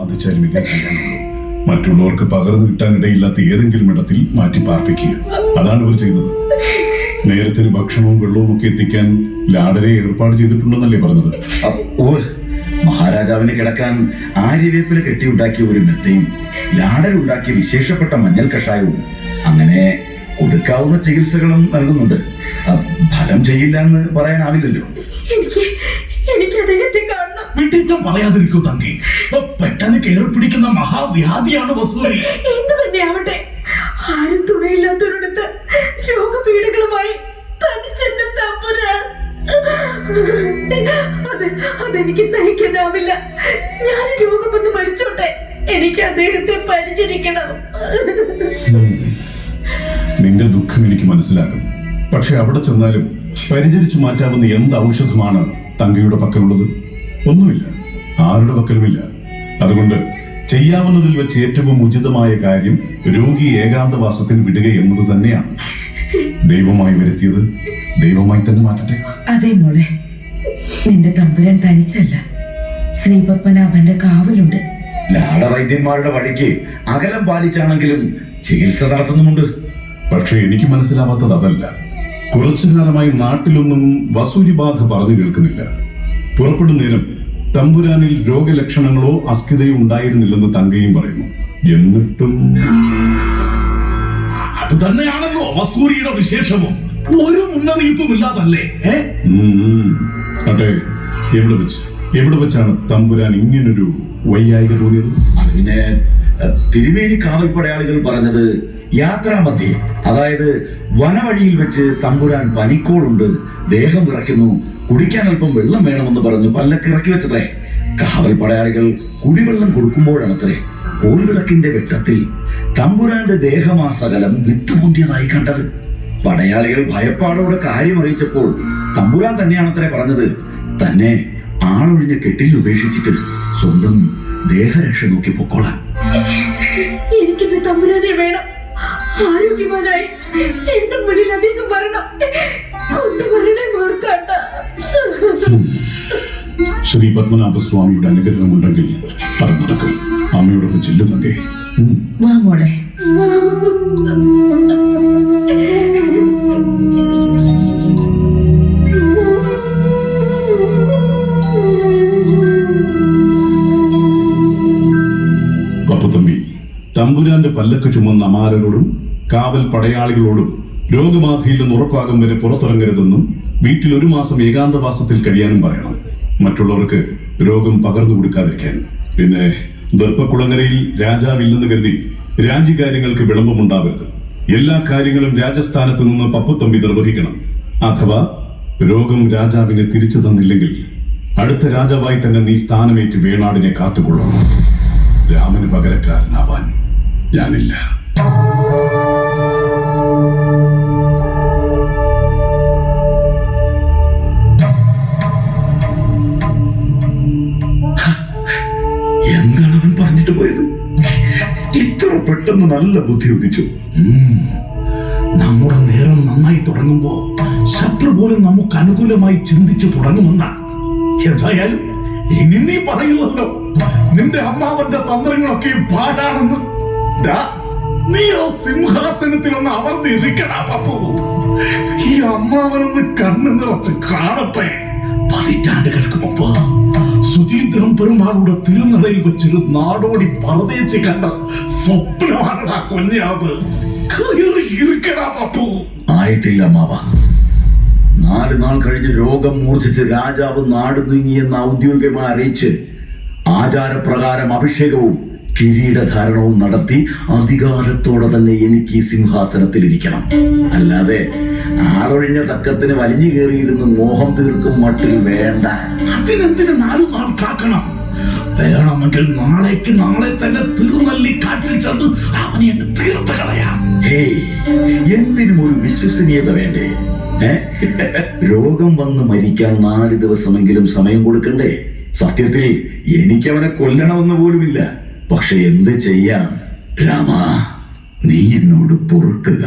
സാധിച്ചാലും ഇതേ ചെയ്യാനുള്ളൂ. മറ്റുള്ളവർക്ക് പകർന്നു കിട്ടാനിടയില്ലാത്ത ഏതെങ്കിലും ഇടത്തിൽ മാറ്റി പാർപ്പിക്കുക. അതാണ് ഇവർ ചെയ്തത്. നേരത്തെ ഭക്ഷണവും വെള്ളവും ഒക്കെ എത്തിക്കാൻ ലാഡരെ ഏർപ്പാട് ചെയ്തിട്ടുണ്ടെന്നല്ലേ പറഞ്ഞത്? മഹാരാജാവിന് കിടക്കാൻ ആര്യവേപ്പില കെട്ടിയുണ്ടാക്കിയ ഒരു മെത്തയും ലാഡരുണ്ടാക്കിയ വിശേഷപ്പെട്ട മഞ്ഞൾ കഷായവും അങ്ങനെ കൊടുക്കാവുന്ന ചികിത്സകളും നൽകുന്നുണ്ട്. ഫലം ചെയ്യില്ല എന്ന് പറയാനാവില്ലല്ലോ. എനിക്ക് അദ്ദേഹത്തെ കാണണം. വിട്ടിത്തം പറയാതിരിക്കൂ തങ്കി. പെട്ടെന്ന് കയറി പിടിക്കുന്ന മഹാവ്യാധിയാണ് വസൂരി. എന്തു തന്നെയാവട്ടെ, ആരും തുണയില്ലാത്തവരടുത്ത് രോഗപീഠകളുമായി തനിച്ചെന്റെ തമ്പുരാൻ. അതെനിക്ക് സഹിക്കാനാവില്ല. ഞാൻ രോഗമൊന്ന് മരിച്ചോട്ടെ, എനിക്ക് അദ്ദേഹത്തെ പരിചരിക്കണം. നിന്റെ ദുഃഖം എനിക്ക് മനസ്സിലാകും. പക്ഷെ അവിടെ ചെന്നാലും പരിചരിച്ചു മാറ്റാവുന്ന എന്ത് ഔഷധമാണ് തങ്കയുടെ പക്കലുള്ളത്? ഒന്നുമില്ല, ആരുടെ പക്കലുമില്ല. അതുകൊണ്ട് ചെയ്യാവുന്നതിൽ വെച്ച് ഏറ്റവും ഉചിതമായ കാര്യം രോഗി ഏകാന്തവാസത്തിൽ വിടുക എന്നത് തന്നെയാണ്. ദൈവമായി വരുത്തിയത് ദൈവമായി തന്നെ മാറ്റട്ടെ. അതെ മോളെ, നിന്റെ തമ്പുരാൻ തനിച്ചല്ല, ശ്രീപത്മനാഭന്റെ കാവലുണ്ട്. ലാടവൈദ്യന്മാരുടെ വഴിക്ക് അകലം പാലിച്ചാണെങ്കിലും ചികിത്സ നടത്തുന്നുമുണ്ട്. പക്ഷെ എനിക്ക് മനസ്സിലാവാത്തത് അതല്ല. കുറച്ചു കാലമായി നാട്ടിലൊന്നും വസൂരിബാധ പറഞ്ഞു കേൾക്കുന്നില്ല. പുറപ്പെടും നേരം തമ്പുരാനിൽ രോഗലക്ഷണങ്ങളോ അസ്ഥിതയോ ഉണ്ടായിരുന്നില്ലെന്ന് തങ്കയും പറയുന്നു. എന്നിട്ടും അത് തന്നെയാണല്ലോ വസൂരിയുടെ വിശേഷവും. ഒരു മുന്നറിയിപ്പും ഇല്ലാതല്ലേ? അതെ, എവിടെ വെച്ചാണ് തമ്പുരാൻ ഇങ്ങനൊരു വയ്യായിക തോന്നിയത്? അതിന് തിരുമേനി കാവൽപ്പടയാളികൾ പറഞ്ഞത് യാത്രാമധ്യേ, അതായത് വനവഴിയിൽ വെച്ച് തമ്പുരാൻ പനിക്കോളുണ്ട്, ദേഹം വിറയ്ക്കുന്നു, കുടിക്കാൻ അല്പം വെള്ളം വേണമെന്ന് പറഞ്ഞു പല്ലക്ക് ഇറക്കി വെച്ചത്രേ. കാവൽപ്പടയാളികൾ കുടിവെള്ളം കൊടുക്കുമ്പോഴാണത്രേ കോൽവിളക്കിന്റെ വെട്ടത്തിൽ തമ്പുരാന്റെ ദേഹമാസകലം വിത്തുപൊന്തിയതായി കണ്ടത്. പടയാളികൾ ഭയപ്പാടോടെ കാര്യം അറിയിച്ചപ്പോൾ തമ്പുരാൻ തന്നെയാണത്രേ പറഞ്ഞത്, തന്നെ ആളൊഴിഞ്ഞ കെട്ടിൽ ഉപേക്ഷിച്ചിട്ട് സ്വന്തം ദേഹരക്ഷ നോക്കി പൊക്കോളാൻ. എനിക്കിന്ന് തമ്പുരാനെ വേണം. ആരോഗ്യവാനായി എന്റെ മുന്നിൽ അദ്ദേഹം വരണം. കൊണ്ടുവരണേ മാർത്താണ്ഡ. ശ്രീ പത്മനാഭസ്വാമിയുടെ അനുഗ്രഹം ഉണ്ടെങ്കിൽ അത് നടക്കും. അമ്മയോടൊപ്പം ചെല്ലു തങ്കേ. വാ മോളെ. പപ്പുത്തമ്പി, തമ്പുരാന്റെ പല്ലക്ക് ചുമന്ന അമാരരോടും കാവൽ പടയാളികളോടും രോഗബാധയിൽ നിന്ന് ഉറപ്പാകും വരെ പുറത്തിറങ്ങരുതെന്നും വീട്ടിൽ 1 മാസം ഏകാന്തവാസത്തിൽ കഴിയാനും പറയണം. മറ്റുള്ളവർക്ക് രോഗം പകർന്നു കൊടുക്കാതിരിക്കാൻ. പിന്നെ ദർപ്പക്കുളങ്ങരയിൽ രാജാവില്ലെന്ന് കരുതി രാജ്യകാര്യങ്ങൾക്ക് വിളംബമുണ്ടാവരുത്. എല്ലാ കാര്യങ്ങളും രാജസ്ഥാനത്ത് നിന്ന് പപ്പുത്തമ്പി നിർവഹിക്കണം. അഥവാ രോഗം രാജാവിനെ തിരിച്ചു തന്നില്ലെങ്കിൽ അടുത്ത രാജാവായി തന്നെ നീ സ്ഥാനമേറ്റ് വേണാടിനെ കാത്തുകൊള്ളണം. രാമന് പകരക്കാരനാവാൻ ഞാനില്ല. എന്താണ് അവൻ പറഞ്ഞിട്ട് പോയത്? ഇത്ര പെട്ടെന്ന് നല്ല ബുദ്ധി ഉദിച്ചു. നമ്മുടെ നേരം നന്നായി തുടങ്ങുമ്പോ ശത്രു പോലും നമുക്ക് അനുകൂലമായി ചിന്തിച്ചു തുടങ്ങുമെന്ന. ഏതായാലും ഇനി നീ പറയുന്നല്ലോ നിന്റെ അമ്മാവന്റെ തന്ത്രങ്ങളൊക്കെ പാടാണെന്ന്. നീ ആ സിംഹാസനത്തിൽ ഒന്ന് അമർന്നിരിക്കടാ പപ്പു. ഈ അമ്മാവനൊന്ന് കണ്ണു നിറച്ച് കാണട്ടെ. പതിറ്റാണ്ടുകൾക്ക് മുമ്പ് സുചീന്ദ്രം പെരുമാളുടെ തിരുനടയിൽ വെച്ചൊരു നാടോടി പരദേശി കണ്ട സ്വപ്നമാണടാ കൊഞ്ഞാത്. ഇരിക്കടാ പപ്പു. ആയിട്ടില്ല മാവ. 4 നാൾ കഴിഞ്ഞ് രോഗം മൂർച്ഛിച്ച് രാജാവ് നാട് നീങ്ങിയെന്ന് ഔദ്യോഗികമായി അറിയിച്ച് ആചാരപ്രകാരം അഭിഷേകവും കിരീടധാരണവും നടത്തി അധികാരത്തോടെ തന്നെ എനിക്ക് ഈ സിംഹാസനത്തിൽ ഇരിക്കണം. അല്ലാതെ ആളൊഴിഞ്ഞ തക്കത്തിന് വലിഞ്ഞു കയറിയിരുന്ന് മോഹം തീർക്കും മട്ടിൽ വേണ്ട. അതിനെന്തിന് 4 നാൾ കാക്കണം? വേണമെങ്കിൽ നാളെ തന്നെ തിരുനെല്ലി കാട്ടിൽ ചെന്ന് അവനെ അങ്ങ് തീർത്ത് കളയാം. ഹേയ്, എന്തിനും ഒരു വിശ്വസനീയത വേണ്ടേ? രോഗം വന്ന് മരിക്കാൻ 4 ദിവസമെങ്കിലും സമയം കൊടുക്കണ്ടേ? സത്യത്തിൽ എനിക്കവനെ കൊല്ലണമെന്ന് പോലുമില്ല. പക്ഷെ എന്ത് ചെയ്യാം രാമ, നീ എന്നോട് പൊറുക്കുക.